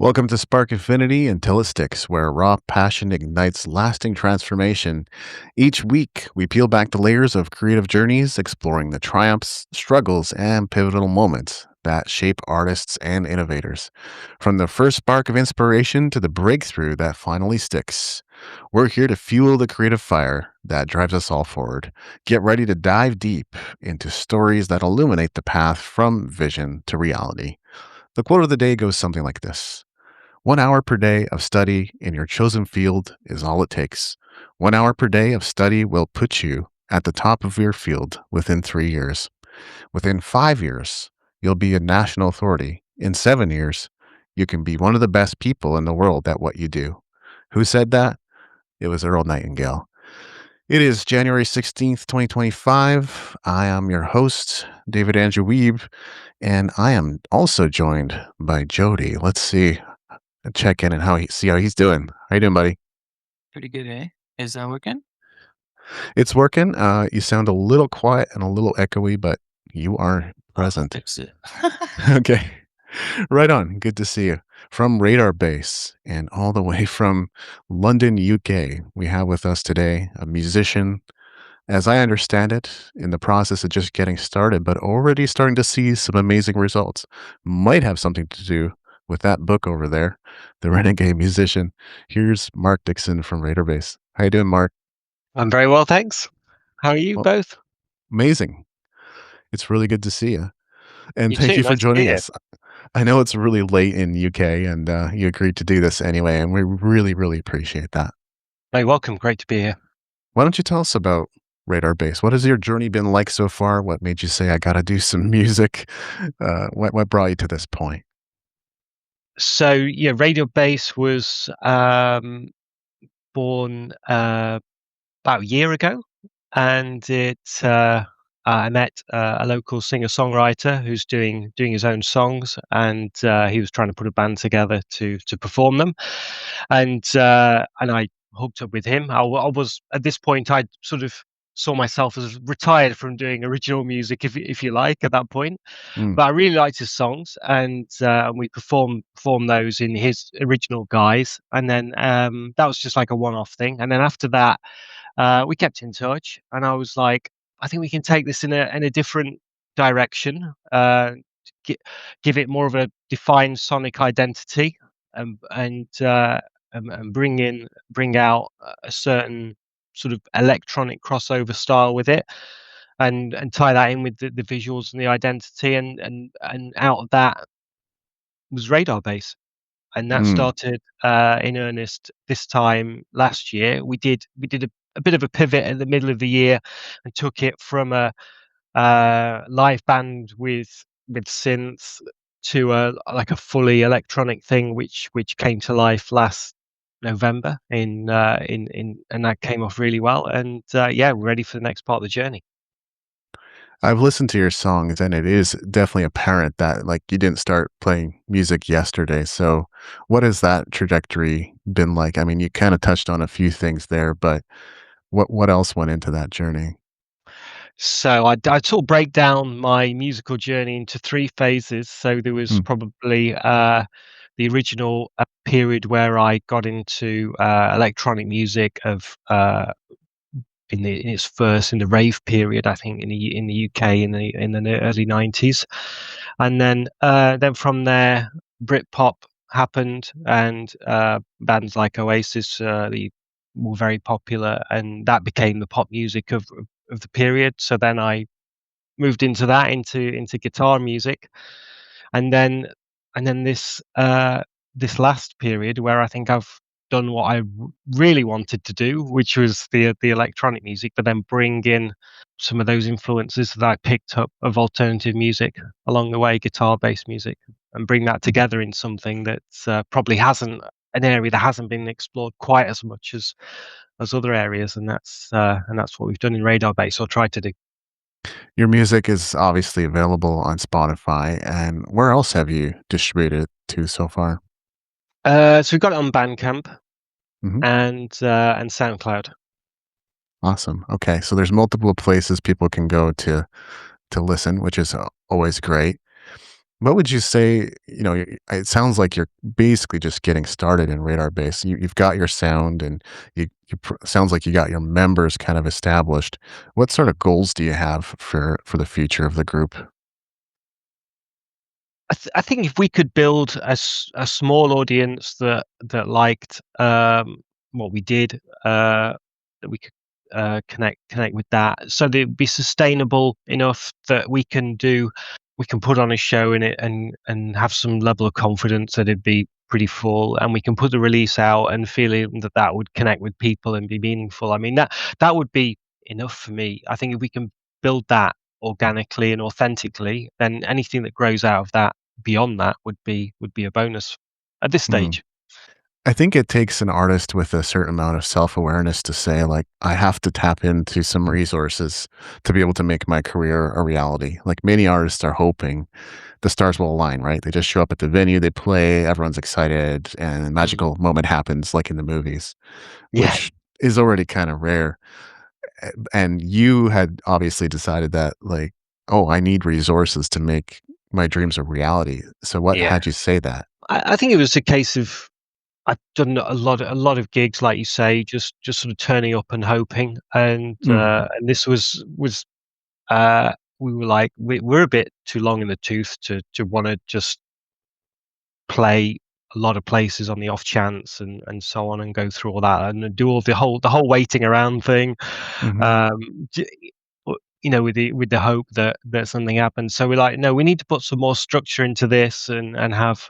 Welcome to Spark Infinity Until It Sticks, where raw passion ignites lasting transformation. Each week, we peel back the layers of creative journeys, exploring the triumphs, struggles, and pivotal moments that shape artists and innovators. From the first spark of inspiration to the breakthrough that finally sticks, we're here to fuel the creative fire that drives us all forward. Get ready to dive deep into stories that illuminate the path from vision to reality. The quote of the day goes something like this: 1 hour per day of study in your chosen field is all it takes. 1 hour per day of study will put you at the top of your field within 3 years. Within 5 years, you'll be a national authority. In 7 years, you can be one of the best people in the world at what you do. Who said that? It was Earl Nightingale. It is January 16th, 2025. I am your host, David Andrew Wiebe, and I am also joined by Jody. Let's see and check in and see how he's doing. How you doing, buddy? Pretty good, eh? Is that working? It's working. You sound a little quiet and a little echoey, but you are I'll present. fix it. Okay. Right on. Good to see you. From RadarBase and all the way from London, UK, we have with us today a musician, as I understand it, in the process of just getting started, but already starting to see some amazing results. Might have something to do with that book over there, The Renegade Musician. Here's Mark Dixon from RadarBase. How you doing, Mark? I'm very well, thanks. How are you Well, both? amazing. It's really good to see you. And You thank too. you for Nice to be joining here. us. I know it's really late in UK and you agreed to do this anyway, and we really, really appreciate that. Very welcome. Great to be here. Why don't you tell us about Radar Base? What has your journey been like so far? What made you say, I got to do some music? What brought you to this point? So, yeah, Radio Base was born about a year ago, and I met a local singer-songwriter who's doing his own songs, and he was trying to put a band together to perform them, and I hooked up with him. I was at this point I sort of saw myself as retired from doing original music, if you like, at that point. Mm, But I really liked his songs, and we performed those in his original guise, and then that was just like a one-off thing. And then after that, we kept in touch, and I was like, I think we can take this in a different direction, gi- give it more of a defined sonic identity, and bring out a certain sort of electronic crossover style with it, and tie that in with the visuals and the identity, and out of that was Radar Base, and that mm, started in earnest this time last year. We did a bit of a pivot in the middle of the year and took it from a live band with synths to a like a fully electronic thing, which came to life last November in and that came off really well. And yeah, we're ready for the next part of the journey. I've listened to your songs, and it is definitely apparent that like you didn't start playing music yesterday. So, what has that trajectory been like? I mean, you kind of touched on a few things there, but what else went into that journey? So I sort of break down my musical journey into three phases. So there was Mm, probably the original period where I got into electronic music of in its first in the rave period, I think in the UK in the early 90s, and then from there Britpop happened, and bands like Oasis were very popular, and that became the pop music of the period. So then I moved into that into guitar music, and then this last period where I think I've done what I really wanted to do, which was the electronic music, but then bring in some of those influences that I picked up of alternative music along the way, guitar-based music, and bring that together in something that probably hasn't an area that hasn't been explored quite as much as other areas, and that's what we've done in Radar Base, or tried to do. Your music is obviously available on Spotify, and where else have you distributed it to so far? So we've got it on Bandcamp Mhm. and SoundCloud. Awesome. Okay, so there's multiple places people can go to listen, which is always great. What would you say, it sounds like you're basically just getting started in Radar Base. You've got your sound and sounds like you got your members kind of established. What sort of goals do you have for the future of the group? I think if we could build a small audience that liked what we did, that we could connect with that, so that it'd be sustainable enough that we can put on a show in it and have some level of confidence that it'd be pretty full, and we can put the release out and feeling that that would connect with people and be meaningful. I mean, that would be enough for me. I think if we can build that organically and authentically, then anything that grows out of that beyond that would be a bonus at this Hmm. stage. I think it takes an artist with a certain amount of self-awareness to say, like, I have to tap into some resources to be able to make my career a reality. Like many artists are hoping the stars will align, right? They just show up at the venue, they play, everyone's excited, and a Mm. magical moment happens like in the movies, Yeah, which is already kind of rare. And you had obviously decided that, like, oh, I need resources to make my dreams a reality. So what yeah. had you say that? I think it was a case of I've done a lot of gigs, like you say, just sort of turning up and hoping, Mm, and this was we were like we're a bit too long in the tooth to want to just play a lot of places on the off chance and so on and go through all that and do all the whole waiting around thing, mhm. um, j- with the hope that something happens. So we're like, no, we need to put some more structure into this and have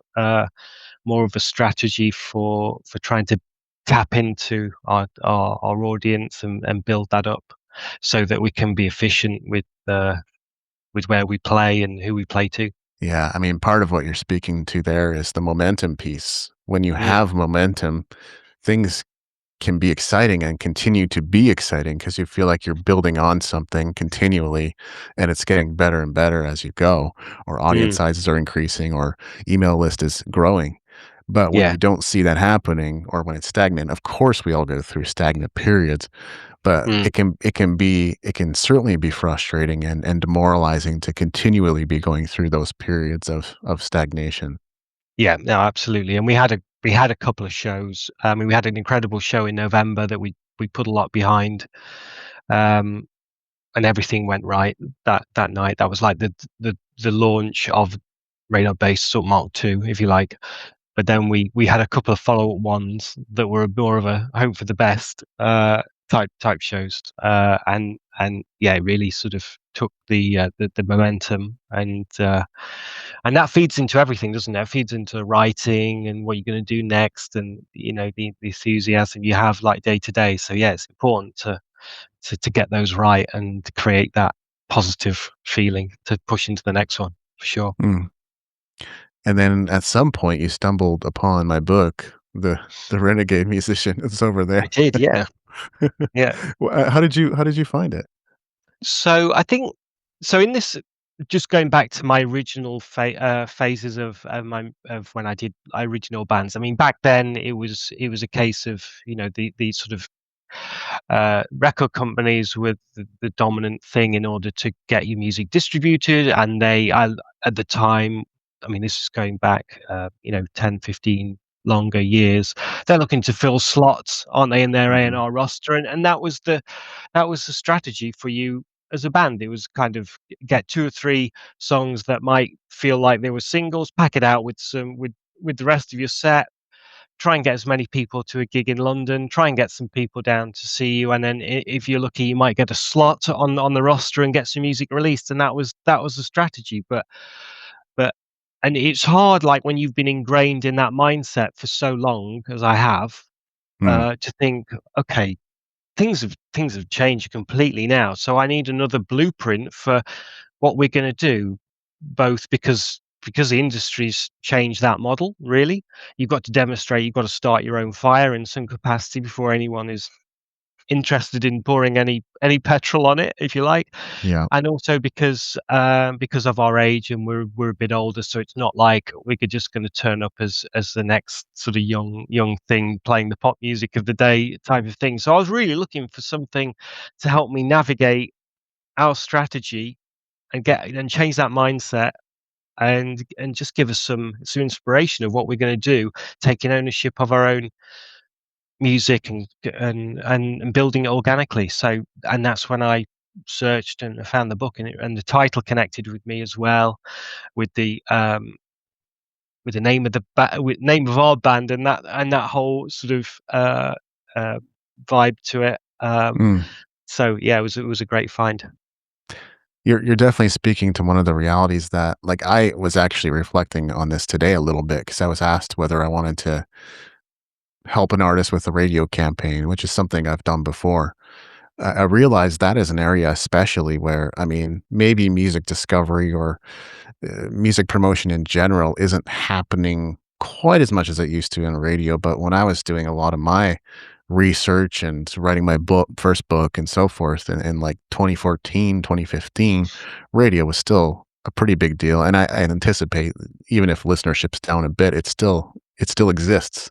more of a strategy for trying to tap into our audience and build that up so that we can be efficient with where we play and who we play to. Yeah, I mean, part of what you're speaking to there is the momentum piece. When you Mm, have momentum, things can be exciting and continue to be exciting because you feel like you're building on something continually and it's getting better and better as you go, or audience mm, sizes are increasing, or email list is growing. But when yeah. you don't see that happening or when it's stagnant, of course we all go through stagnant periods, but Mm. it can certainly be frustrating and demoralizing to continually be going through those periods of stagnation. Yeah, no, absolutely. And we had a couple of shows. I mean, we had an incredible show in November that we put a lot behind, um, and everything went right that night. That was like the launch of Radar Base sort of Mark II, if you like. But then we had a couple of follow up ones that were more of a hope for the best type shows, and yeah, it really sort of took the momentum, and that feeds into everything, doesn't it? It feeds into writing and what you're going to do next, and the enthusiasm you have like day to day. So yeah, it's important to get those right and to create that positive feeling to push into the next one for sure. Mm. And then at some point you stumbled upon my book, the Renegade Musician. It's over there. I did, yeah, yeah. How did you find it? So I think in this, just going back to my original phases of when I did original bands. I mean, back then it was a case of the sort of record companies were the dominant thing in order to get your music distributed, and at the time, I mean, this is going back 10, 15 longer years. They're looking to fill slots, aren't they, in their Mhm. A&R roster, and that was the strategy for you as a band. It was kind of get two or three songs that might feel like they were singles, pack it out with the rest of your set, try and get as many people to a gig in London, try and get some people down to see you, and then if you're lucky, you might get a slot on the roster and get some music released. And that was the strategy. But and it's hard, like when you've been ingrained in that mindset for so long, as I have, Mm, to think, okay, things have changed completely now. So I need another blueprint for what we're going to do, both because the industry's changed that model. Really, you've got to demonstrate, you've got to start your own fire in some capacity before anyone is interested in pouring any petrol on it, if you like. yeah. And also because of our age and we're a bit older, so it's not like we're just going to turn up as the next sort of young thing playing the pop music of the day type of thing. So I was really looking for something to help me navigate our strategy and change that mindset, and just give us some inspiration of what we're going to do, taking ownership of our own music and building it organically. So, and that's when I searched and found the book, and the title connected with me as well, with the name of with name of our band, and that whole sort of uh, vibe to it. Mm. So yeah, it was a great find. You're definitely speaking to one of the realities that, like, I was actually reflecting on this today a little bit because I was asked whether I wanted to help an artist with a radio campaign, which is something I've done before. I realized that is an area, especially where, I mean, maybe music discovery or music promotion in general isn't happening quite as much as it used to in radio. But when I was doing a lot of my research and writing my first book and so forth in like 2014, 2015, radio was still a pretty big deal. And I anticipate, even if listenership's down a bit, it still exists.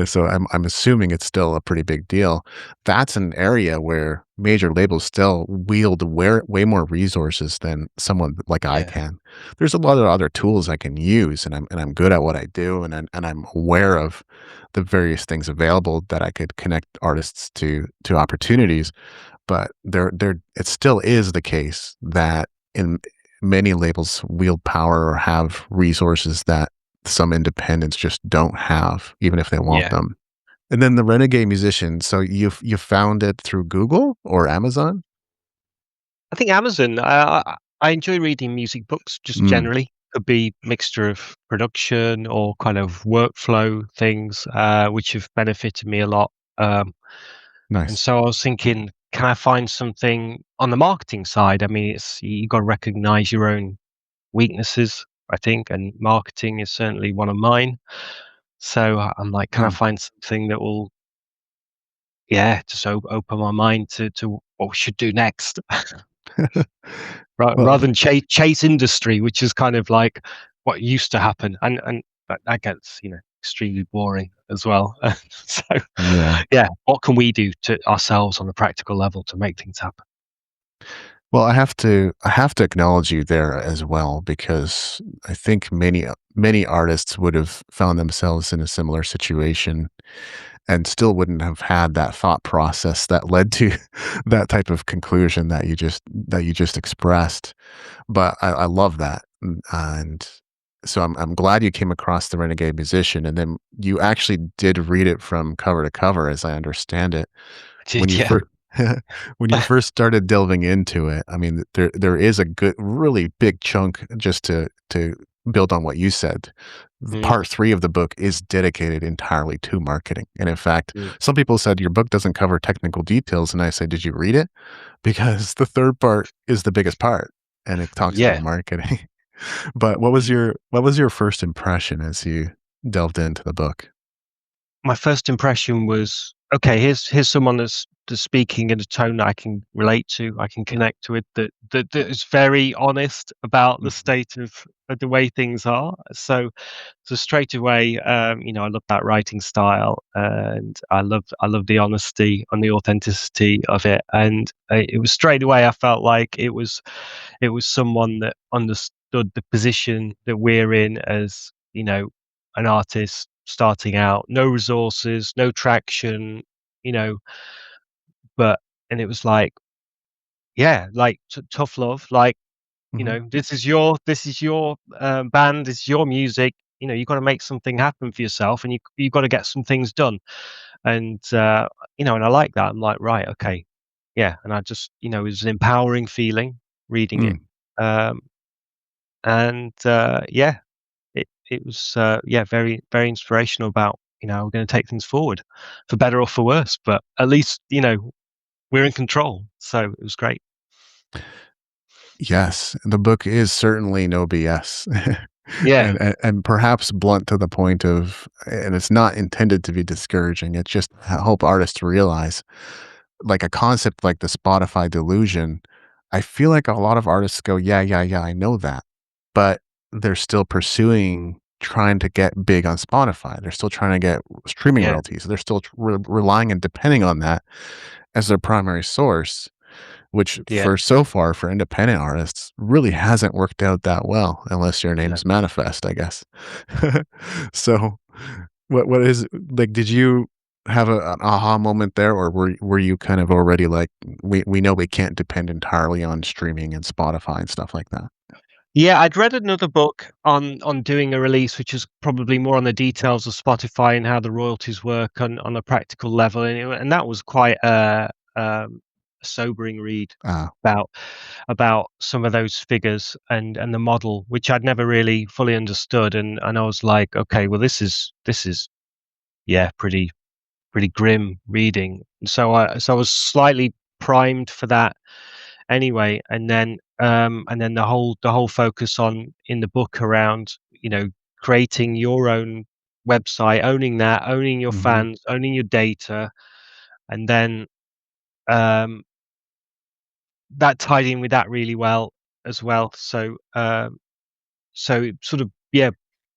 So I'm assuming it's still a pretty big deal. That's an area where major labels still wield way more resources than someone like I Yeah, can. There's a lot of other tools I can use, and I'm good at what I do, and I'm aware of the various things available that I could connect artists to opportunities. But there it still is the case that in many labels wield power or have resources that some independents just don't have, even if they want yeah. them. And then the Renegade Musician, so you found it through Google or Amazon? I think Amazon. I enjoy reading music books just Mm, generally. Could be mixture of production or kind of workflow things, which have benefited me a lot. And nice. so I was thinking, can I find something on the marketing side? I mean, it's you got to recognize your own weaknesses, I think, and marketing is certainly one of mine. So I'm like, can I Mm. find something that will, yeah, just open my mind to what we should do next, Well, rather than chase industry, which is kind of like what used to happen, and that gets extremely boring as well. So yeah. yeah, what can we do to ourselves on a practical level to make things happen? Well, I have to acknowledge you there as well because I think many artists would have found themselves in a similar situation and still wouldn't have had that thought process that led to that type of conclusion that you just expressed. But I love that, and so I'm glad you came across the Renegade Musician, and then you actually did read it from cover to cover, as I understand it. I When did, you yeah. first when you first started delving into it, I mean, there is a good, really big chunk just to build on what you said. Mm, Part 3 of the book is dedicated entirely to marketing, and in fact, mm. some people said your book doesn't cover technical details, and I said, "Did you read it?" Because the 3rd part is the biggest part, and it talks about Yeah. marketing. But what was your first impression as you delved into the book? My first impression was, okay, here's someone that's speaking in a tone that I can relate to, I can connect with, that is very honest about the Mhm. state of the way things are. So straight away, I love that writing style, and I love the honesty and the authenticity of it. And it was straight away I felt like it was someone that understood the position that we're in as, an artist starting out, no resources, no traction, you know, but and it was like, yeah, like tough love, like, Mhm. this is your band, this is your music. You've got to make something happen for yourself, and you got to get some things done. And and I like that. I'm like, right, okay, yeah. And I just, it was an empowering feeling reading it. Mm. Um, and yeah, it was yeah, very very inspirational about we're going to take things forward for better or for worse, but at least we're in control. So it was great. Yes, the book is certainly no BS. Yeah, And perhaps blunt to the point of, and it's not intended to be discouraging, it's just to help artists realize, like, a concept like the Spotify delusion. I feel like a lot of artists go, "Yeah, yeah, yeah, I know that," but they're still pursuing trying to get big on Spotify. They're still trying to get streaming yeah, royalties. They're still relying and depending on that as their primary source. which Yeah. for so far for independent artists really hasn't worked out that well, unless your No. name's Manifest, I guess. So, what is like? Did you have an aha moment there, or were you kind of already like, we know we can't depend entirely on streaming and Spotify and stuff like that? Yeah, I'd read another book on doing a release, which is probably more on the details of Spotify and how the royalties work on a practical level, and that was quite a sobering read Ah, about some of those figures and the model, which I'd never really fully understood, and I was like, okay, well, this is yeah, pretty grim reading. So I was slightly primed for that anyway, and then the whole focus on in the book around, creating your own website, owning your mhm, fans, owning your data, and then um, that tied in with that really well as well. So it sort of, yeah,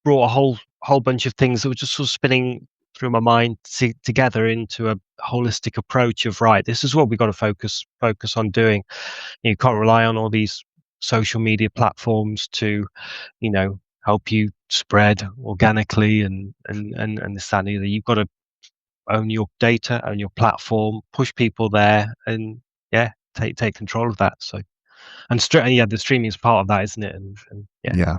brought a whole bunch of things that were just sort of spinning through my mind together into a holistic approach of, right, this is what we got to focus on doing. You can't rely on all these social media platforms to, help you spread organically and this, that, and the other. You've got to own your data, own your platform, push people there, and yeah, take control of that. So yeah, the streaming is part of that, isn't it? And yeah, yeah.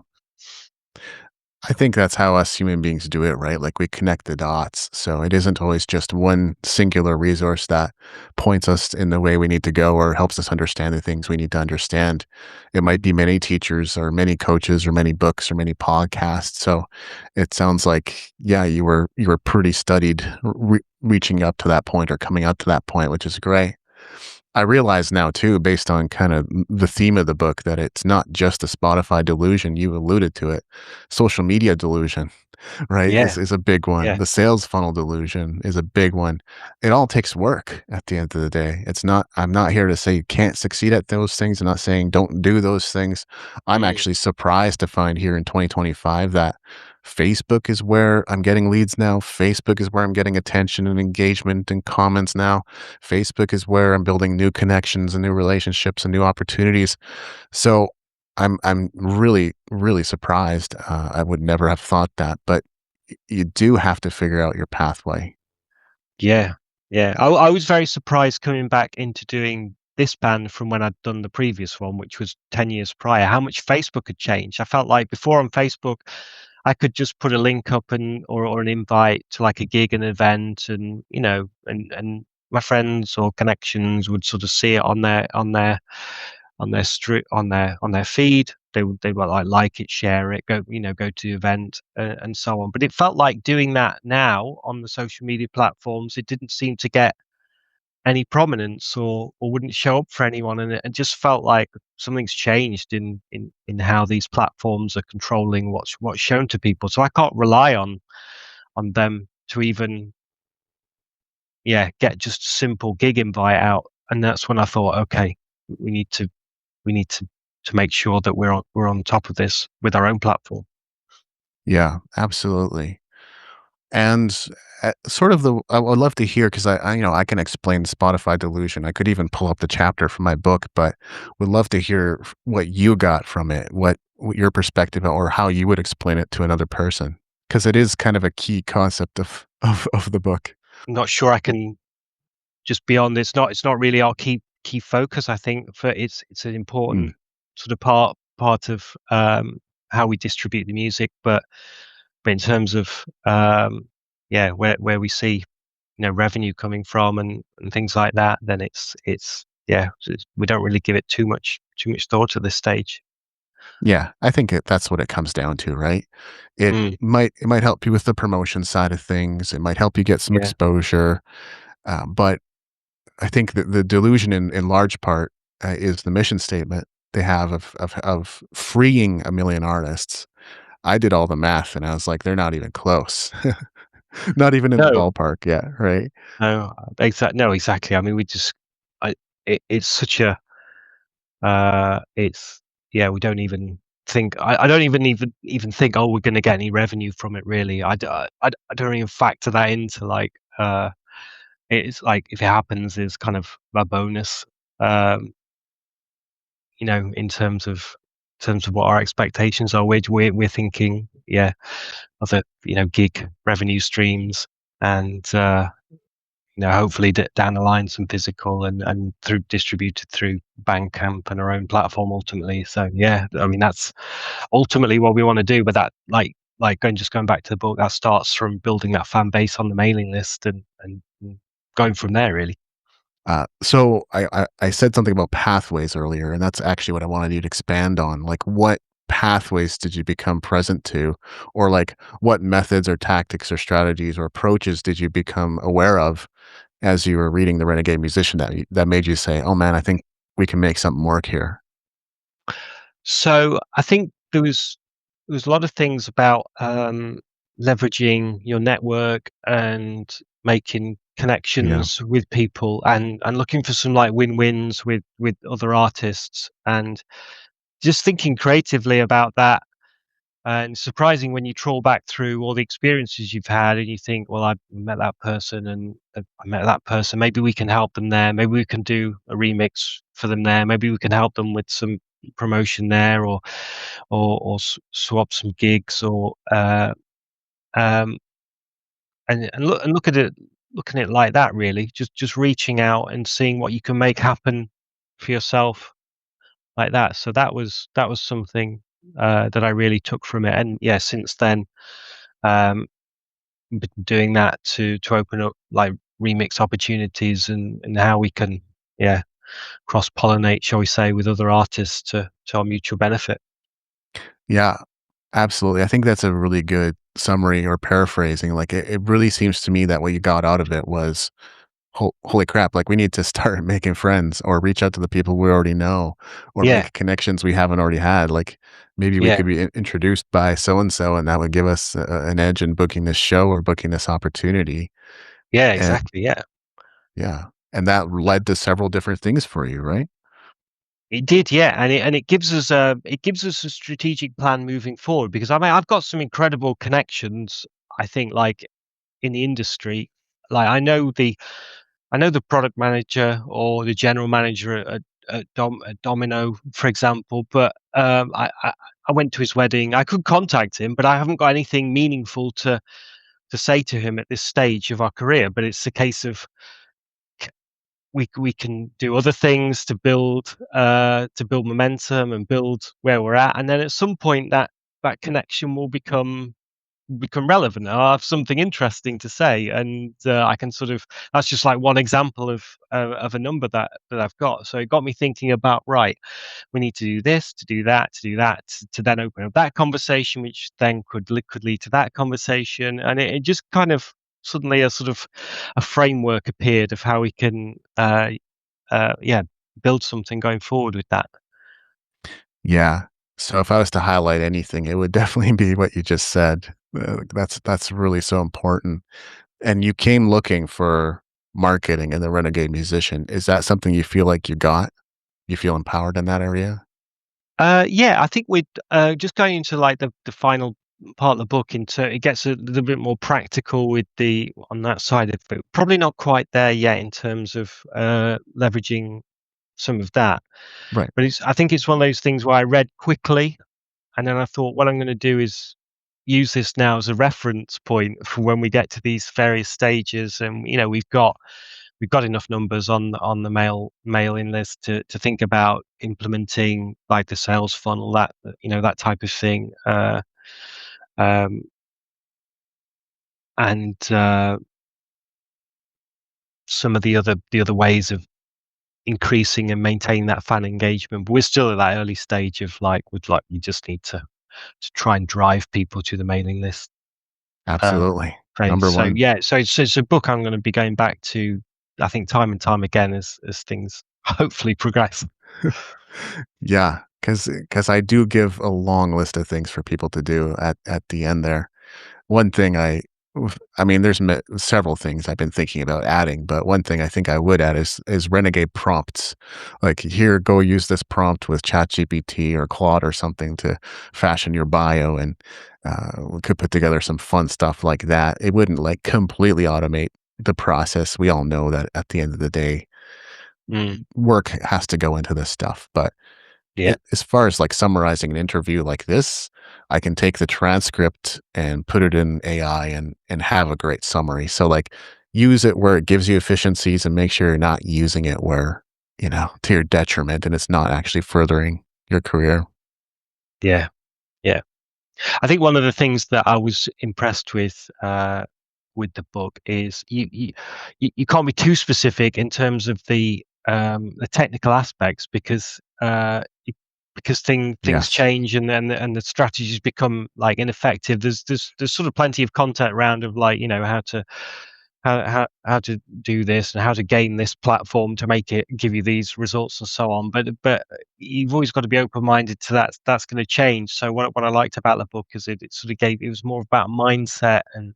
I think that's how us human beings do it, right? Like we connect the dots. So it isn't always just one singular resource that points us in the way we need to go or helps us understand the things we need to understand. It might be many teachers or many coaches or many books or many podcasts. So it sounds like, yeah, you were pretty studied reaching up to that point or coming up to that point, which is great. I realize now too, based on kind of the theme of the book, that it's not just a Spotify delusion. You alluded to it. Social media delusion, right, yeah, is a big one. yeah. The sales funnel delusion is a big one. It all takes work at the end of the day. It's not I'm not here to say you can't succeed at those things. I'm not saying don't do those things. I'm Mm, actually surprised to find here in 2025 that Facebook is where I'm getting leads now. Facebook is where I'm getting attention and engagement and comments now. Facebook is where I'm building new connections and new relationships and new opportunities. So I'm really, really surprised. I would never have thought that, but you do have to figure out your pathway. yeah, yeah. I was very surprised coming back into doing this band from when I'd done the previous one, which was 10 years prior, how much Facebook had changed. I felt like before on Facebook, I could just put a link up or an invite to like a gig, an event, and and my friends or connections would sort of see it on their feed. They would like it, share it, go to the event, and so on. But it felt like doing that now on the social media platforms, it didn't seem to get any prominence or wouldn't show up for anyone, and it just felt like something's changed in how these platforms are controlling what's shown to people. So I can't rely on them to even, yeah, get just a simple gig invite out. And that's when I thought, okay, we need to we need to make sure that we're on top of this with our own platform. Yeah, absolutely. And sort of I would love to hear because I can explain Spotify delusion. I could even pull up the chapter from my book, but would love to hear what you got from it, what your perspective or how you would explain it to another person, because it is kind of a key concept of the book. I'm not sure I can just beyond it's not really our key focus. I think for it's an Mm, important sort of part of how we distribute the music, but in terms of yeah, where we see revenue coming from and things like that, then it's yeah, we don't really give it too much thought at this stage. yeah, I think that's what it comes down to, right? It Mm, might help you with the promotion side of things. It might help you get some yeah. exposure, but I think that the delusion in large part is the mission statement they have of freeing a million artists. I did all the math and I was like, they're not even close, not even in the No, ballpark yet, right? no, no, exactly. I mean, I, it's such a, it's, yeah, we don't even think, I don't even think, oh, we're going to get any revenue from it, really. I don't even factor that into like, it's like if it happens, is kind of a bonus. in terms of what our expectations are. We're thinking, other gig revenue streams, and hopefully down the line some physical and through distributed through Bandcamp and our own platform ultimately. So I mean that's ultimately what we want to do. But that going back to the book, that starts from building that fan base on the mailing list and going from there really. So I said something about pathways earlier, and that's actually what I wanted you to expand on. Like, what pathways did you become present to, or like what methods or tactics or strategies or approaches did you become aware of as you were reading the Renegade Musician that made you say, "Oh man, I think we can make something work here." So I think there was a lot of things about leveraging your network and making Yeah, connections with people and looking for some like win-wins with other artists and just thinking creatively about that. And it's surprising when you trawl back through all the experiences you've had and you think, well, I met that person and I met that person. Maybe we can help them there. Maybe we can do a remix for them there. Maybe we can help them with some promotion there, or swap some gigs, or um, and look at it, looking at it like that. Really, just reaching out and seeing what you can make happen for yourself like that. So that was something that I really took from it. And since then, um, been doing that to open up like remix opportunities and how we can cross pollinate, shall we say, with other artists to our mutual benefit. yeah, absolutely. I think that's a really good summary or paraphrasing. Like, it really seems to me that what you got out of it was, holy crap, like we need to start making friends or reach out to the people we already know or Yeah, make connections we haven't already had. Like, maybe we yeah, could be introduced by so and so, and that would give us an edge in booking this show or booking this opportunity. yeah, And exactly. Yeah, yeah, and that led to several different things for you, right? it did. Yeah, and it gives us a strategic plan moving forward, because I mean I've got some incredible connections. I think like in the industry, like I know the product manager or the general manager at Domino, for example, but I went to his wedding. I could contact him, but I haven't got anything meaningful to say to him at this stage of our career. But it's a case of we can do other things to build momentum and build where we're at, and then at some point that connection will become relevant. I'll have something interesting to say, and I can sort of. That's just like one example of a number that I've got. So it got me thinking about, right, we need to do this, to do that, to do that, to then open up that conversation, which then could lead to that conversation, and it just kind of suddenly a sort of a framework appeared of how we can build something going forward with that. Yeah. So if I was to highlight anything, it would definitely be what you just said. That's really so important. And you came looking for marketing in the Renegade Musician. Is that something you feel like you got? You feel empowered in that area? I think we're just going into like the final part of the book. Into it gets a little bit more practical with the on that side of it. Probably not quite there yet in terms of leveraging some of that. Right. But I think it's one of those things where I read quickly, and then I thought, what I'm going to do is use this now as a reference point for when we get to these various stages. And we've got enough numbers on the mailing list to think about implementing like the sales funnel, that type of thing, um, and some of the other ways of increasing and maintaining that fan engagement. But we're still at that early stage of like we just need to try and drive people to the mailing list. Absolutely. Right. Number So one. it's a book I'm going to be going back to, I think, time and time again as things hopefully progress. Yeah, because I do give a long list of things for people to do at the end there. One thing I mean, there's several things I've been thinking about adding, but one thing I think I would add is Renegade prompts. Like, here, go use this prompt with ChatGPT or Claude or something to fashion your bio, and we could put together some fun stuff like that. It wouldn't like completely automate the process. We all know that at the end of the day, Mm, work has to go into this stuff, but Yeah. As far as like summarizing an interview like this, I can take the transcript and put it in AI and have a great summary. So like use it where it gives you efficiencies and make sure you're not using it where, to your detriment and it's not actually furthering your career. Yeah. Yeah. I think one of the things that I was impressed with the book is you can't be too specific in terms of the technical aspects because things Yes. change and the strategies become like ineffective. There's sort of plenty of content around of like how to do this and how to gain this platform to make it give you these results and so on. But you've always got to be open minded to that's going to change. So what I liked about the book is it sort of it was more about mindset and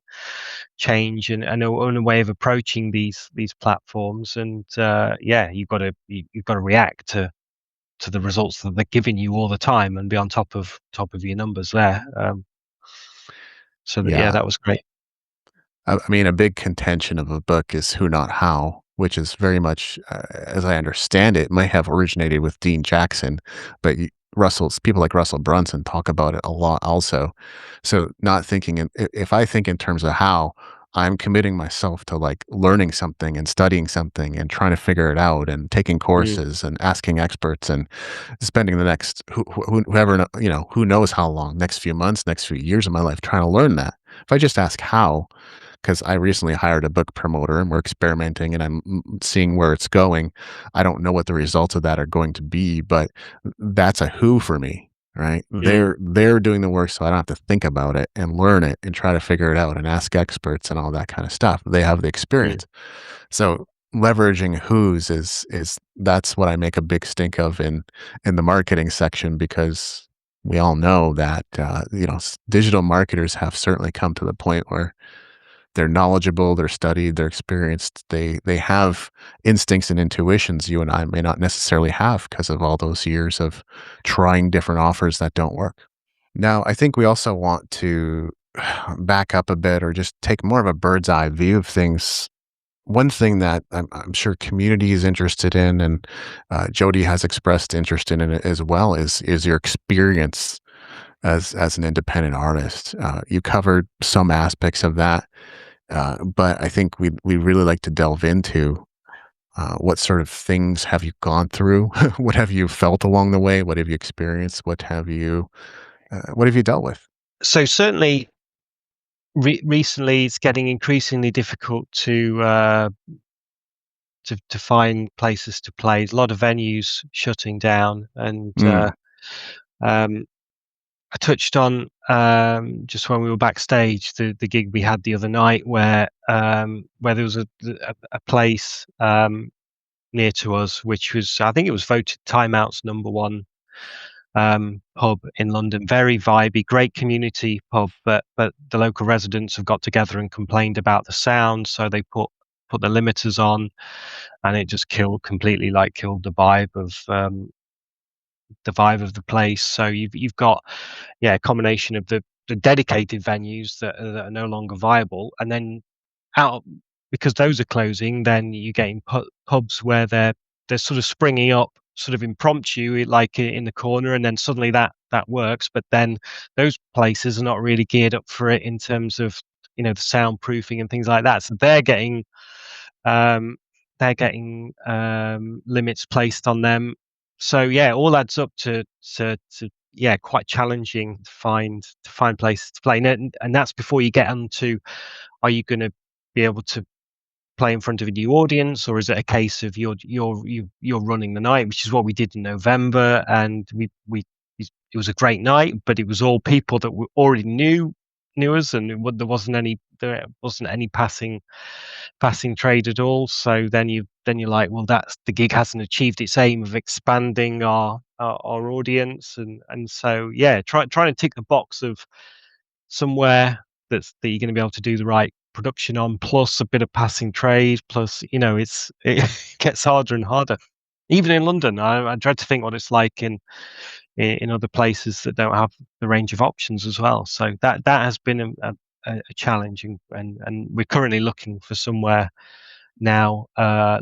change and a way of approaching these platforms. And yeah, you've got to react to the results that they're giving you all the time and be on top of your numbers there. So that, yeah, Yeah. that was great. I mean, a big contention of a book is who, not how, which is very much, as I understand it, might have originated with Dean Jackson, but people like Russell Brunson talk about it a lot also. So, not thinking, if I think in terms of how, I'm committing myself to like learning something and studying something and trying to figure it out and taking Mm, courses and asking experts and spending the next whoever who knows how long, next few months, next few years of my life trying to learn that. If I just ask how, because I recently hired a book promoter and we're experimenting and I'm seeing where it's going. I don't know what the results of that are going to be, but that's a who for me, right? mm, They're doing the work, so I don't have to think about it and learn it and try to figure it out and ask experts and all that kind of stuff. They have the mm, experience. So leveraging who's is that's what I make a big stink of in the marketing section because we all know that digital marketers have certainly come to the point where they're knowledgeable, they're studied, they're experienced. They have instincts and intuitions you and I may not necessarily have because of all those years of trying different offers that don't work. Now, I think we also want to back up a bit or just take more of a bird's eye view of things. One thing that I'm sure community is interested in, and Jody has expressed interest in it as well, is your experience as an independent artist. You covered some aspects of that, but I think we really like to delve into what sort of things have you gone through? What have you felt along the way? What have you experienced? What have you dealt with? so certainly recently it's getting increasingly difficult to find places to play. There's a lot of venues shutting down, and Mm, um, I touched on just when we were backstage the gig we had the other night where there was a place near to us which was, I think it was voted Time Out's #1 pub in London. Very vibey, great community pub, but the local residents have got together and complained about the sound, so they put the limiters on, and it just killed the vibe of the place. So you've got, yeah, a combination of the dedicated venues that are no longer viable, and then out because those are closing, then you're getting pubs where they're sort of springing up, sort of impromptu, like in the corner, and then suddenly that works. But then those places are not really geared up for it in terms of the soundproofing and things like that. So um, limits placed on them. So yeah, it all adds up to yeah, quite challenging to find places to play, and that's before you get onto, are you going to be able to play in front of a new audience, or is it a case of you're running the night, which is what we did in November, and we it was a great night, but it was all people that we already knew us, and there wasn't any passing trade at all. So then you're like, well, that's the gig hasn't achieved its aim of expanding our audience, and so yeah, trying to tick the box of somewhere that you're going to be able to do the right production on, plus a bit of passing trade, plus it gets harder and harder. Even in London, I dread to think what it's like in other places that don't have the range of options as well. So that has been a challenge, and we're currently looking for somewhere now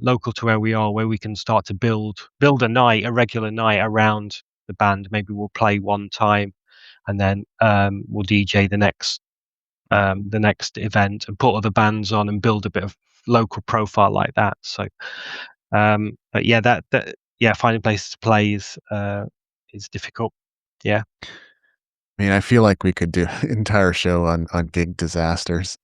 local to where we are, where we can start to build a regular night around the band. Maybe we'll play one time, and then we'll DJ the next event and put other bands on and build a bit of local profile like that. So, but yeah, finding places to play is difficult. Yeah. I mean, I feel like we could do an entire show on gig disasters.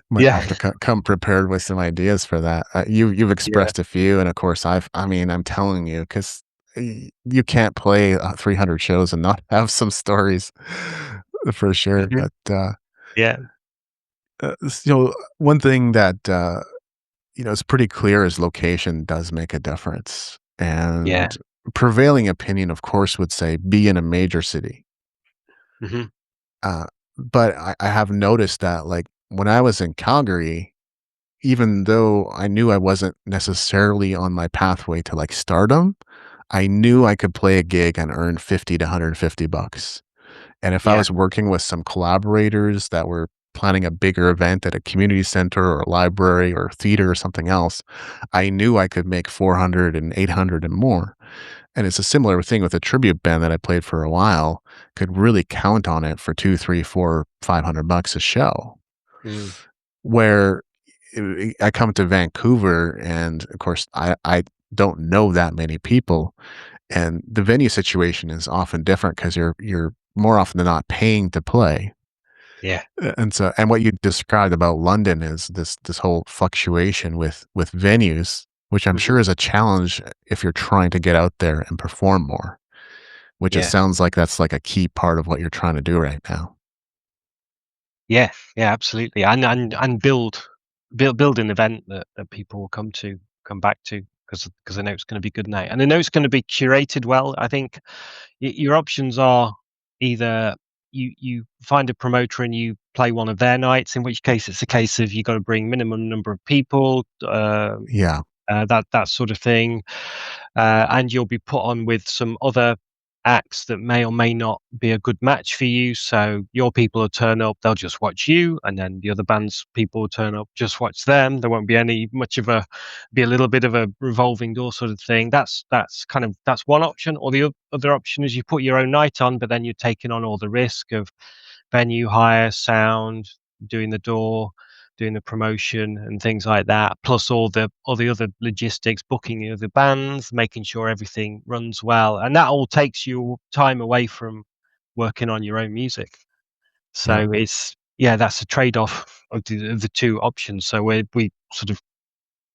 Might Yeah. have to come prepared with some ideas for that. You've Yeah. expressed a few, and of course, I mean, I'm telling you, because you can't play 300 shows and not have some stories for sure. Mhm. But Yeah. one thing that is pretty clear is location does make a difference, Yeah. and prevailing opinion, of course, would say be in a major city. Hmm. Uh, but I have noticed that, like, when I was in Calgary, even though I knew I wasn't necessarily on my pathway to, like, stardom, I knew I could play a gig and earn 50 to $150. And if I Yeah. was working with some collaborators that were planning a bigger event at a community center or a library or theater or something else, I knew I could make 400 and 800 and more. And it's a similar thing with a tribute band that I played for a while, could really count on it for 2, 3, 4, $500 a show. Mm. Where I come to Vancouver, and of course, I don't know that many people, and the venue situation is often different because you're more often than not paying to play. Yeah. And what you described about London is this whole fluctuation with venues, which I'm Hmm. sure is a challenge if you're trying to get out there and perform more, which it Yeah. sounds like that's like a key part of what you're trying to do right now. Yeah. Yeah. Absolutely. And build an event that people will come back to, because I know it's going to be good night, and I know it's going to be curated well. I think your options are either you find a promoter and you play one of their nights, in which case it's a case of you got to bring minimum number of people, Yeah. that sort of thing, and you'll be put on with some other acts that may or may not be a good match for you. So your people will turn up, they'll just watch you, and then the other band's people will turn up, just watch them. There won't be any much of be a little bit of a revolving door sort of thing. That's one option. Or the other option is you put your own night on, but then you're taking on all the risk of venue hire, sound, doing the door, doing the promotion and things like that, plus all the other logistics, booking the other bands, making sure everything runs well, and that all takes you time away from working on your own music. Yep. So it's yeah, that's a trade-off of the two options. So we sort of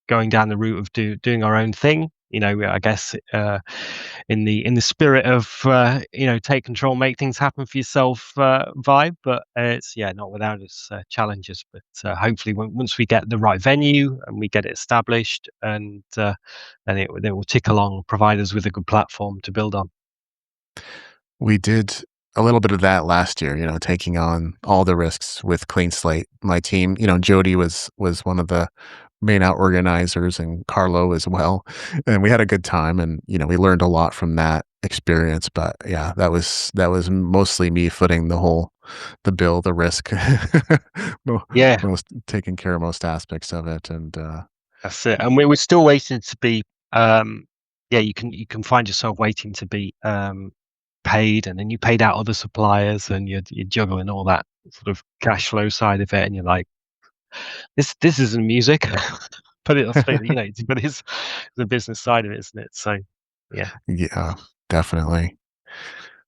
going down the route of doing our own thing. I guess in the spirit of take control, make things happen for yourself vibe. But it's not without its challenges. But hopefully, once we get the right venue and we get it established, and then it will tick along, provide us with a good platform to build on. We did a little bit of that last year, taking on all the risks with Clean Slate. My team, Jody was one of the main out organizers, and Carlo as well. And we had a good time, and we learned a lot from that experience. But yeah, that was mostly me footing the bill, the risk, Yeah, most taking care of most aspects of it. And that's it. And we're still waiting to be. Um, yeah, you can find yourself waiting to be paid, and then you paid out other suppliers, and you're juggling all that sort of cash flow side of it, and you're like, this isn't music. But it's the business side of it, isn't it? So yeah. yeah, definitely.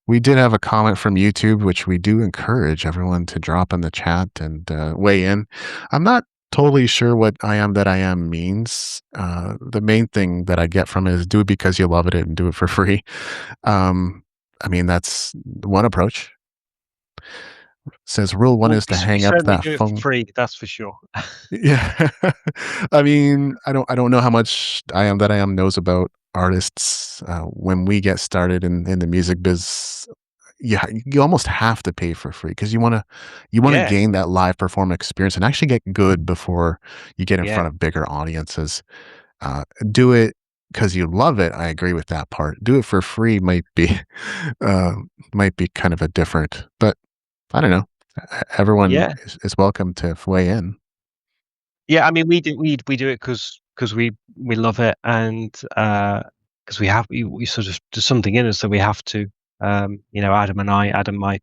We did have a comment from YouTube, which we do encourage everyone to drop in the chat and weigh in. I'm not totally sure what I am that I am means. The main thing that I get from it is do it because you love it and do it for free. I mean, that's one approach. Says rule one Well, is to we hang up certainly that do it for phone. free, that's for sure. Yeah. I mean, I don't know how much I am that I am knows about artists. When we get started in the music biz, you almost have to pay for free because you wanna Yeah, gain that live performance experience and actually get good before you get in yeah, front of bigger audiences. Do it because you love it. I agree with that part. Do it for free uh, might be kind of a different, but I don't know. Everyone yeah. is welcome to weigh in. Yeah, I mean, we do it because we love it, and because we sort of there's something in us that we have to. Adam, my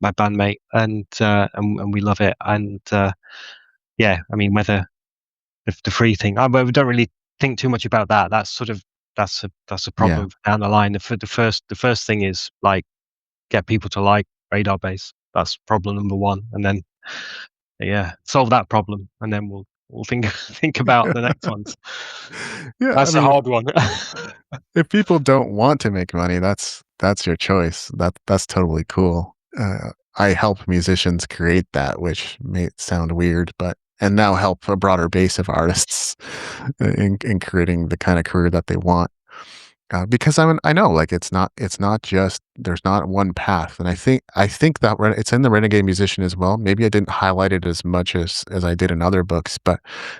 bandmate, and we love it. And yeah, I mean, whether the free thing, we don't really think too much about that. That's a Yeah. problem down the line. The first thing is like get people to like RadarBase. That's problem number one, and then solve that problem, and then we'll think think about the next ones. Yeah, I That's a mean, hard one. if people don't want to make money, that's your choice. That's totally cool. I help musicians create that, which may sound weird, but and now help a broader base of artists in creating the kind of career that they want. Because I know like it's not just there's not one path, and I think that it's in the Renegade Musician as well. Maybe I didn't highlight it as much as I did in other books, but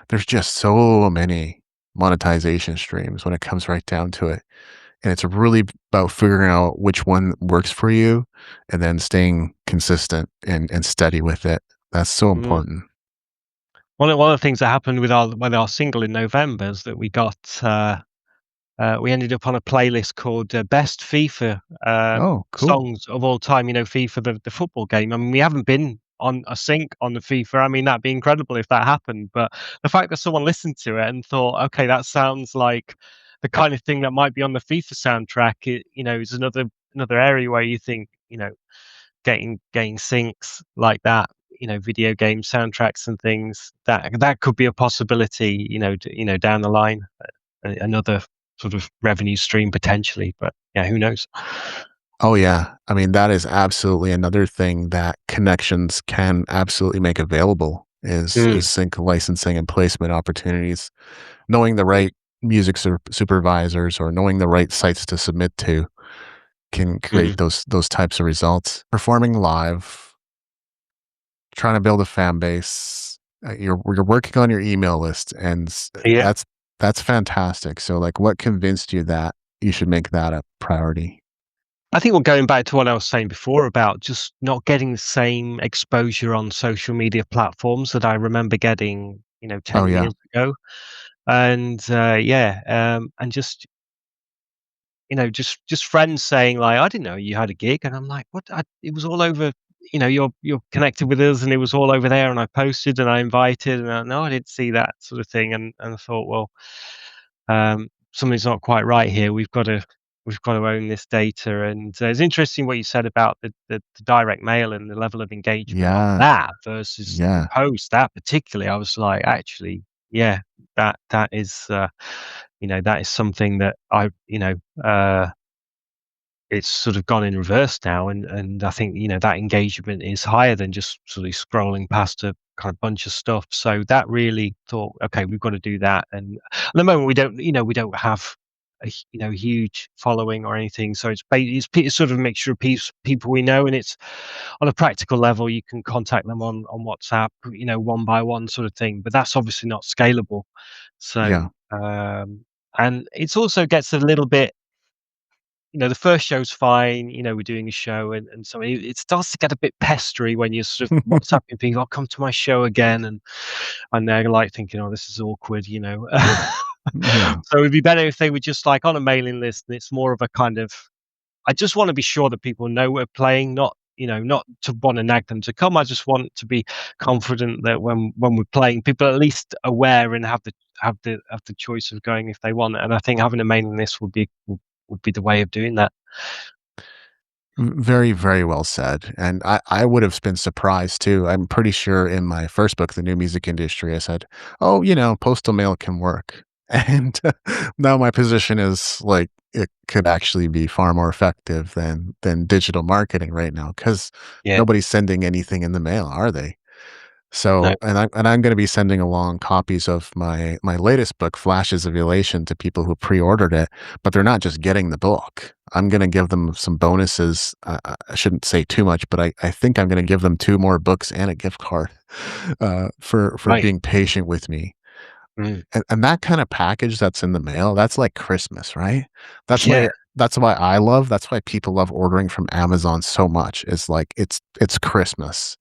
there's just so many monetization streams when it comes right down to it. And it's really about figuring out which one works for you and then staying consistent and steady with it. That's so Mm. important. One of the things that happened with our single in November is that we ended up on a playlist called Best FIFA Oh, cool. songs of all time. FIFA, the football game. I mean, we haven't been on a sync on the FIFA. I mean, that'd be incredible if that happened. But the fact that someone listened to it and thought, okay, that sounds like the kind of thing that might be on the FIFA soundtrack, is another area where you think, getting syncs like that, video game soundtracks and things that could be a possibility, down the line, another sort of revenue stream potentially. But yeah, who knows? Oh yeah. I mean, that is absolutely another thing that connections can absolutely make available is Mm, sync licensing and placement opportunities. Knowing the right music supervisors or knowing the right sites to submit to can create mm, those types of results. Performing live, trying to build a fan base, you're working on your email list, and yeah. that's fantastic. So, like, what convinced you that you should make that a priority? I think we're going back to what I was saying before about just not getting the same exposure on social media platforms that I remember getting, Oh 10 yeah, years ago. And and just friends saying like, "I didn't know you had a gig," and I'm like, "What?" It was all over. You're connected with us, and it was all over there. And I posted, and I invited, and no, I didn't see that sort of thing. And I thought, well, something's not quite right here. We've got to own this data. And it's interesting what you said about the direct mail and the level of engagement on yeah, that versus the yeah. post. That particularly, I was like, actually, yeah, that is. That is something that uh, it's sort of gone in reverse now, and I think that engagement is higher than just sort of scrolling past a kind of bunch of stuff. So that really thought, okay, we've got to do that. And at the moment, we don't have a huge following or anything. So it's sort of a mixture of people we know, and it's on a practical level. You can contact them on WhatsApp, one by one sort of thing. But that's obviously not scalable. So Yeah. and it's also gets a little bit, the first show's fine, we're doing a show, and so it starts to get a bit pestery when you're sort of WhatsApping people, "I'll come to my show again," and they're like thinking, "Oh, this is awkward." Yeah. So it'd be better if they were just like on a mailing list, and it's more of a kind of, I just want to be sure that people know we're playing, not to want to nag them to come. I just want to be confident that when we're playing, people are at least aware and have the choice of going if they want. And I think having a mailing list would be the way of doing that. Very, very well said. And I would have been surprised too. I'm pretty sure in my first book, The New Music Industry, I said, oh, postal mail can work. And now my position is like it could actually be far more effective than digital marketing right now because Yeah. nobody's sending anything in the mail, are they? No. So, and I'm going to be sending along copies of my latest book, Flashes of Elation, to people who pre-ordered it, but they're not just getting the book. I'm going to give them some bonuses. I shouldn't say too much, but I think I'm going to give them 2 more books and a gift card for Right. being patient with me. Mm. And that kind of package that's in the mail, that's like Christmas, right? That's Yeah. why that's why people love ordering from Amazon so much. It's like it's Christmas.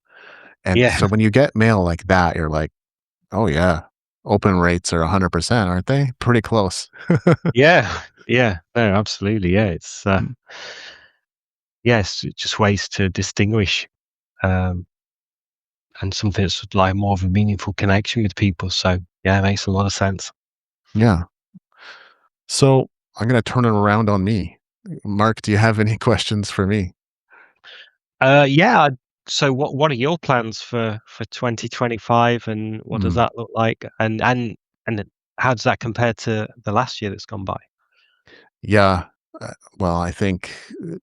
And Yeah. so when you get mail like that, you're like, "Oh, yeah. Open rates are 100%, aren't they?" Pretty close. Yeah. Yeah, no, absolutely. Yeah, it's yes, it's just ways to distinguish, um, and something that's like more of a meaningful connection with people. So yeah, it makes a lot of sense. Yeah. So I'm going to turn it around on me. Mark, do you have any questions for me? Yeah. So what are your plans for 2025, and what does Hmm. that look like? And how does that compare to the last year that's gone by? Yeah. Well, I think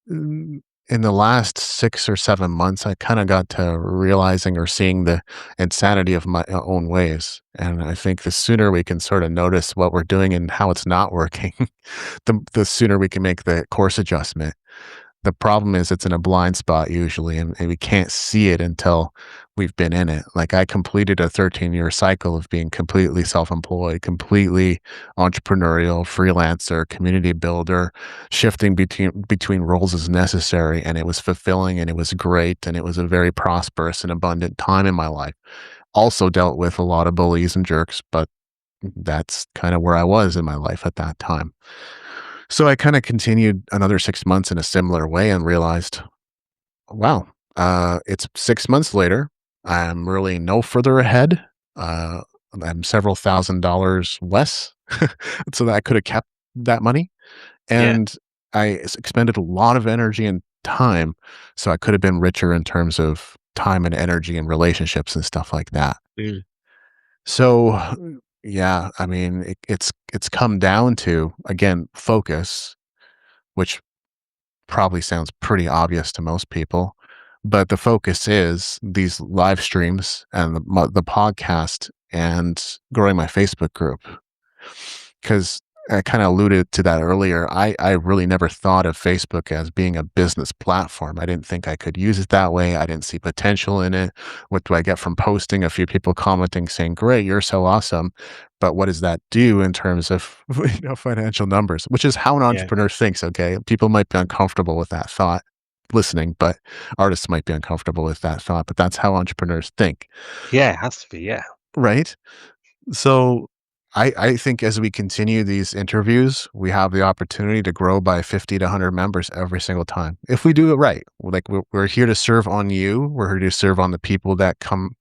in the last 6 or 7 months, I kind of got to realizing or seeing the insanity of my own ways. And I think the sooner we can sort of notice what we're doing and how it's not working, the sooner we can make the course adjustment. The problem is it's in a blind spot usually, and we can't see it until we've been in it. Like I completed a 13-year cycle of being completely self-employed, completely entrepreneurial, freelancer, community builder, shifting between roles as necessary, and it was fulfilling and it was great and it was a very prosperous and abundant time in my life. Also dealt with a lot of bullies and jerks, but that's kind of where I was in my life at that time. So I kind of continued another 6 months in a similar way and realized, wow, it's 6 months later. I'm really no further ahead. Uh, I'm several $1,000s less, so that I could have kept that money. Yeah. And expended a lot of energy and time, so I could have been richer in terms of time and energy and relationships and stuff like that. Mm. So, yeah, I mean, it's come down to again focus, which probably sounds pretty obvious to most people, but the focus is these live streams and the podcast and growing my Facebook group. Because I kind of alluded to that earlier. I really never thought of Facebook as being a business platform. I didn't think I could use it that way. I didn't see potential in it. What do I get from posting? A few people commenting saying, "Great, you're so awesome." But what does that do in terms of financial numbers? Which is how an Yeah. entrepreneur thinks. Okay, people might be uncomfortable with that thought listening, but artists might be uncomfortable with that thought. But that's how entrepreneurs think, Yeah, it has to be. Yeah. right? So I think as we continue these interviews, we have the opportunity to grow by 50 to 100 members every single time if we do it right. Like we're here to serve on you. We're here to serve on the people that come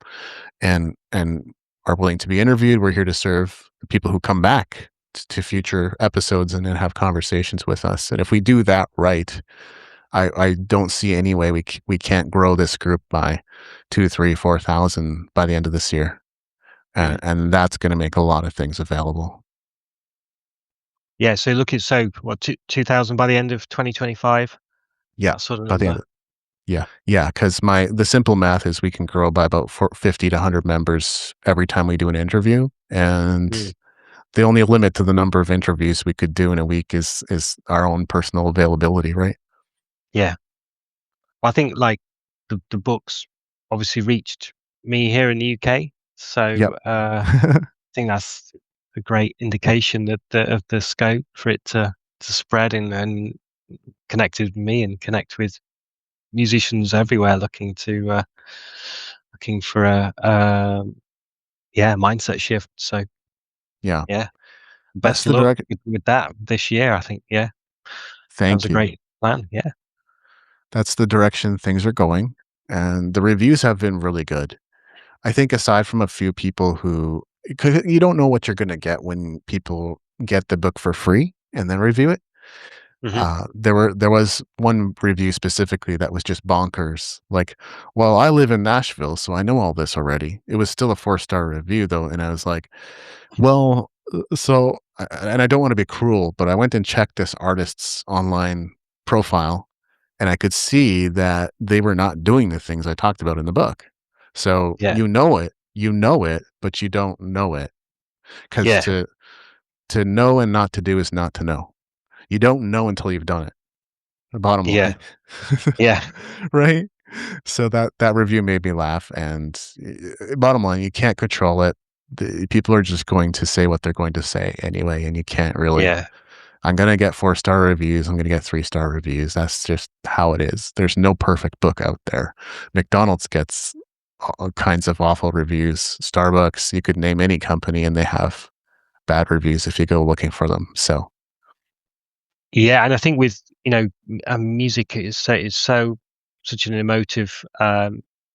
and are willing to be interviewed. We're here to serve the people who come back to future episodes and then have conversations with us. And if we do that right, I don't see any way we can't grow this group by 2, 3, 4,000 by the end of this year, Mm. and that's gonna make a lot of things available. Yeah. So look at so what 2000 by the end of 2025. Yeah, That sort of by the end number. of yeah, because the simple math is we can grow by about 50 to 100 members every time we do an interview, Mm. and the only limit to the number of interviews we could do in a week is our own personal availability, right? Yeah. I think like the books obviously reached me here in the UK, Yep. so I think that's a great indication that of the scope for it to spread and connect with me and connect with musicians everywhere looking for a yeah, mindset shift. So Yeah, yeah, that's best of the luck direct with that this year. I think yeah, sounds thank a you. great plan. Yeah. That's the direction things are going, and the reviews have been really good. I think aside from a few people who 'cause you don't know what you're gonna get when people get the book for free and then review it. Hmm. There was one review specifically that was just bonkers. Like, "Well, I live in Nashville, so I know all this already." It was still a 4-star review though, and I was like, "Well, and I don't wanna be cruel, but I went and checked this artist's online profile, and I could see that they were not doing the things I talked about in the book. So, Yeah. you know it, but you don't know it, 'cause Yeah. to know and not to do is not to know. You don't know until you've done it. The bottom Yeah. line. Yeah. Right? So that review made me laugh, and, bottom line, you can't control it. The people are just going to say what they're going to say anyway, and you can't really Yeah. I'm gonna get 4-star reviews, I'm gonna get 3-star reviews, that's just how it is. There's no perfect book out there. McDonald's gets all kinds of awful reviews. Starbucks, you could name any company, and they have bad reviews if you go looking for them, so Yeah, and I think with music is such an emotive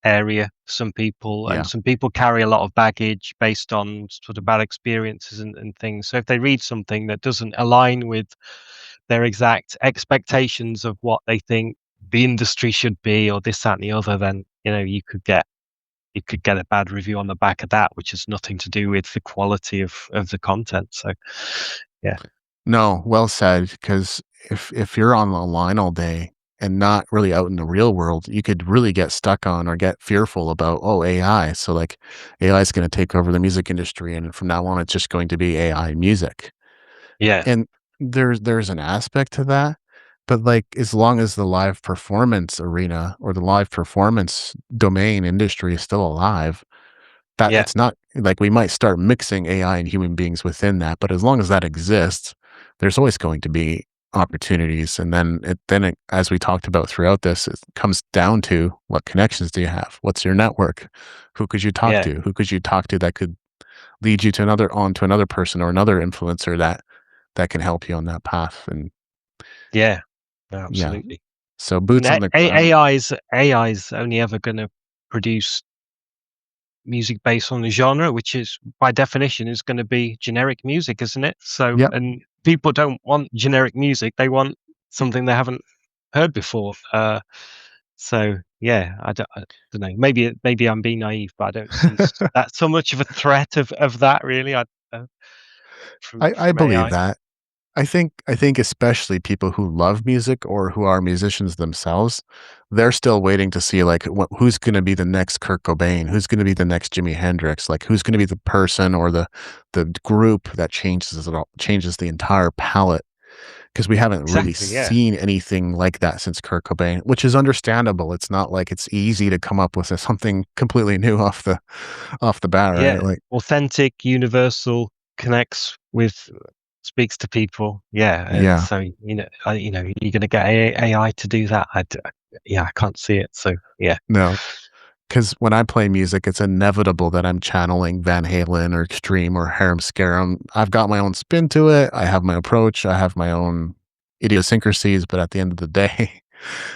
area for some people, and Yeah. some people carry a lot of baggage based on sort of bad experiences and things. So if they read something that doesn't align with their exact expectations of what they think the industry should be, or this, that, and the other, then you could get a bad review on the back of that, which has nothing to do with the quality of the content. So yeah, No, well said. Because if you're on the line all day and not really out in the real world, you could really get stuck on or get fearful about, oh, AI. So like AI is going to take over the music industry, and from now on, it's just going to be AI music. yeah, And there's an aspect to that, but like as long as the live performance arena or the live performance domain industry is still alive, that yeah, it's not like we might start mixing AI and human beings within that, but as long as that exists, there's always going to be opportunities. And then as we talked about throughout this, it comes down to what connections do you have? What's your network? Who could you talk yeah, to? Who could you talk to that could lead you to another person or another influencer that can help you on that path? And yeah. No, yeah, absolutely. so And boots on the ground. AI's only ever going to produce music based on the genre, which is by definition is going to be generic music, isn't it? So, Yep. and people don't want generic music; they want something they haven't heard before. So yeah, I don't know. Maybe I'm being naive, but I don't see that so much of a threat of that really. Uh, from I from believe AI. that. I think especially people who love music or who are musicians themselves, they're still waiting to see like who's going to be the next Kurt Cobain, who's going to be the next Jimi Hendrix, like who's going to be the person or the group that changes the entire palette, because we haven't really Exactly. Yeah. seen anything like that since Kurt Cobain, which is understandable. It's not like it's easy to come up with something completely new off the bat, right? Yeah. Like Authentic, universal, connects with, speaks to people. Yeah. And yeah. so, you're going to get AI to do that. Yeah, I can't see it. So, yeah. No. Because when I play music, it's inevitable that I'm channeling Van Halen or Extreme or Harem Scarum. I've got my own spin to it. I have my approach. I have my own idiosyncrasies. But at the end of the day,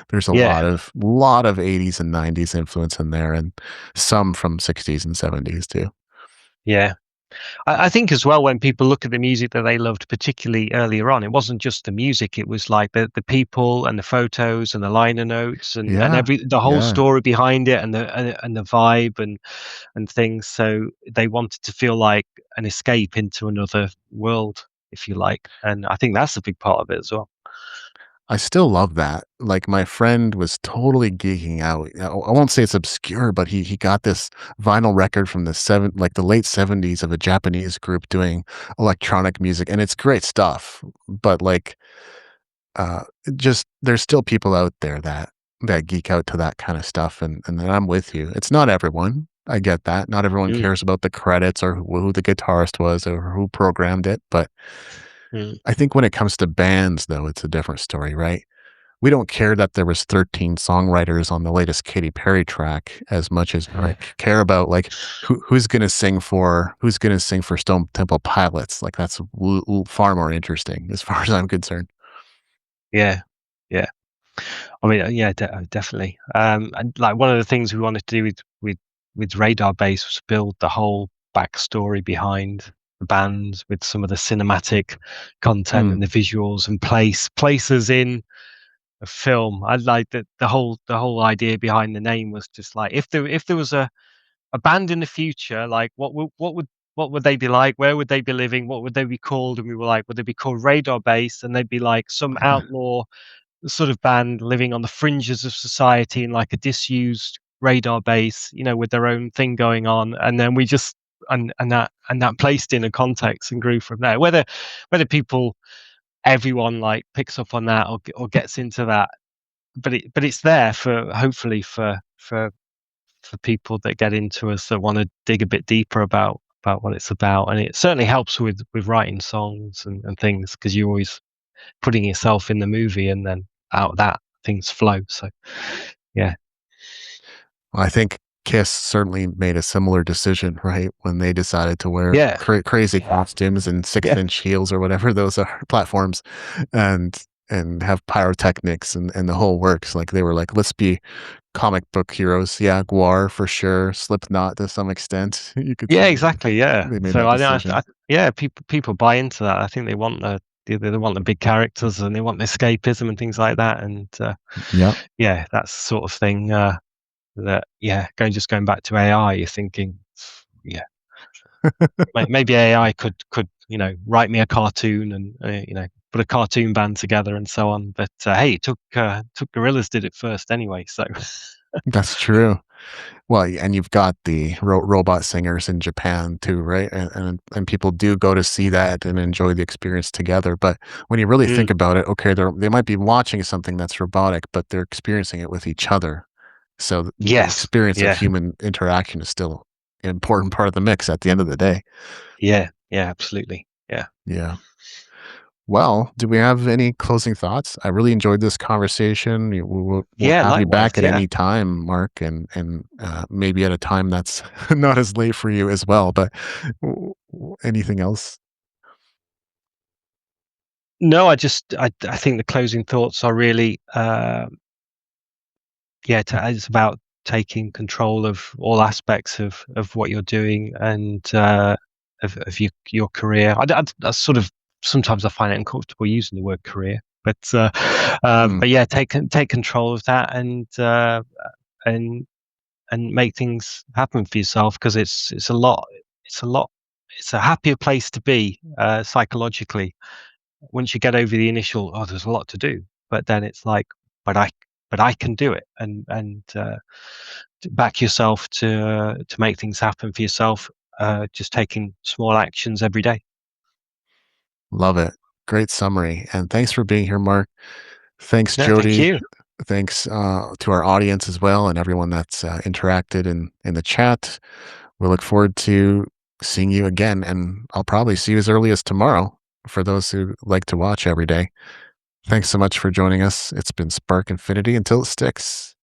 there's a Yeah. lot of 80s and 90s influence in there, and some from 60s and 70s too. Yeah. I think as well, when people look at the music that they loved, particularly earlier on, it wasn't just the music; it was like the people and the photos and the liner notes and Yeah, the whole yeah. story behind it and the vibe and things. So they wanted to feel like an escape into another world, if you like, and I think that's a big part of it as well. I still love that. Like my friend was totally geeking out. I won't say it's obscure, but he got this vinyl record from the late 70s of a Japanese group doing electronic music, and it's great stuff. But like, uh, just there's still people out there that geek out to that kind of stuff, and then I'm with you. It's not everyone. I get that. Not everyone Mm, cares about the credits or who the guitarist was or who programmed it, but mm, I think when it comes to bands, though, it's a different story, right? We don't care that there was 13 songwriters on the latest Katy Perry track as much as we like care about like who's gonna sing for Stone Temple Pilots. Like that's far more interesting as far as I'm concerned. yeah, yeah. I mean, yeah, definitely. And like one of the things we wanted to do with Radar Base was build the whole backstory behind the band with some of the cinematic content Mm. and the visuals and places in a film. I like that the whole idea behind the name was just like if there was a band in the future, like what would they be like? Where would they be living? What would they be called? And we were like, would they be called Radar Base? And they'd be like some outlaw sort of band living on the fringes of society in like a disused radar base, with their own thing going on, and then we just and that placed in a context and grew from there. Whether people everyone like picks up on that or gets into that, but it's there for hopefully for people that get into us that want to dig a bit deeper about what it's about, and it certainly helps with writing songs and things because you're always putting yourself in the movie and then out of that things flow. So yeah. I think Kiss certainly made a similar decision, right? When they decided to wear Yeah, crazy costumes and yeah, 6-inch heels or whatever those are platforms, and have pyrotechnics and the whole works. Like they were like, let's be comic book heroes. Yeah, Guar for sure, Slipknot to some extent. You could yeah, say exactly. Yeah. they made So that I know, decision. yeah, people buy into that. I think they want the big characters and they want the escapism and things like that. And Yeah. yeah, that's the sort of thing that yeah, going back to AI, you're thinking, yeah, maybe AI could write me a cartoon and put a cartoon band together and so on. But hey, it took gorillas did it first anyway. So That's true. Well, and you've got the robot singers in Japan too, right? And people do go to see that and enjoy the experience together. But when you really mm, think about it, okay, they might be watching something that's robotic, but they're experiencing it with each other. So the yes, experience of yeah, human interaction is still an important part of the mix at the end of the day. yeah, yeah, absolutely, yeah. Yeah. Well, do we have any closing thoughts? I really enjoyed this conversation. We'll Yeah, have you likewise. back at Yeah. any time, Mark, and maybe at a time that's not as late for you as well. But anything else? No, I think the closing thoughts are really yeah, it's about taking control of all aspects of what you're doing and of your career. I sort of sometimes I find it uncomfortable using the word career, Mm, but yeah, take control of that and and make things happen for yourself because it's a lot. It's a lot. It's a happier place to be psychologically once you get over the initial, oh, there's a lot to do, but then it's like, but I, but I can do it, and to back yourself to make things happen for yourself. Just taking small actions every day. love it. Great summary. And thanks for being here, Mark. Thanks, No, thank Jody. you. Thanks to our audience as well and everyone that's interacted in the chat. We look forward to seeing you again, and I'll probably see you as early as tomorrow for those who like to watch every day. Thanks so much for joining us. It's been Spark Infinity until it sticks.